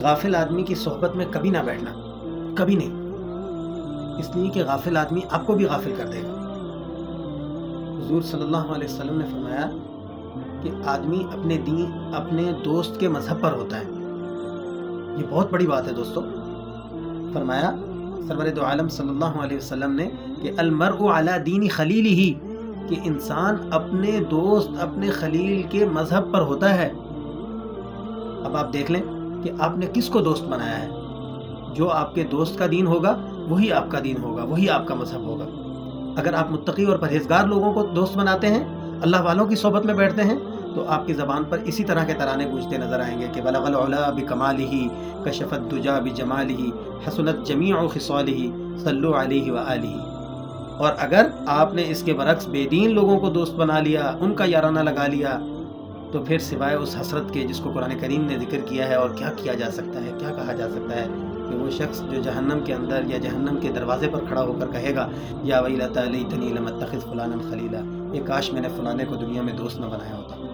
غافل آدمی کی صحبت میں کبھی نہ بیٹھنا، کبھی نہیں، اس لیے کہ غافل آدمی آپ کو بھی غافل کر دے گا۔ حضور صلی اللہ علیہ وسلم نے فرمایا کہ آدمی اپنے دین، اپنے دوست کے مذہب پر ہوتا ہے۔ یہ بہت بڑی بات ہے دوستو۔ فرمایا سرور دو عالم صلی اللہ علیہ وسلم نے کہ المرء علی دین خلیلہ، کہ انسان اپنے دوست، اپنے خلیل کے مذہب پر ہوتا ہے۔ اب آپ دیکھ لیں کہ آپ نے کس کو دوست بنایا ہے۔ جو آپ کے دوست کا دین ہوگا وہی آپ کا دین ہوگا، وہی آپ کا مذہب ہوگا۔ اگر آپ متقی اور پرہیزگار لوگوں کو دوست بناتے ہیں، اللہ والوں کی صحبت میں بیٹھتے ہیں، تو آپ کی زبان پر اسی طرح کے ترانے گونجتے نظر آئیں گے کہ بلغ العلا بکمالہ، کشف الدجا بجمالہ، حسنت جمیع خصالہ، صلوا علیہ وآلہ۔ اور اگر آپ نے اس کے برعکس بے دین لوگوں کو دوست بنا لیا، ان کا یارانہ لگا لیا، تو پھر سوائے اس حسرت کے جس کو قرآن کریم نے ذکر کیا ہے، اور کیا کیا جا سکتا ہے، کیا کہا جا سکتا ہے کہ وہ شخص جو جہنم کے اندر یا جہنم کے دروازے پر کھڑا ہو کر کہے گا یا ویلتی لیتنی لم اتخذ فلانا خلیلا، یہ کاش میں نے فلانے کو دنیا میں دوست نہ بنایا ہوتا۔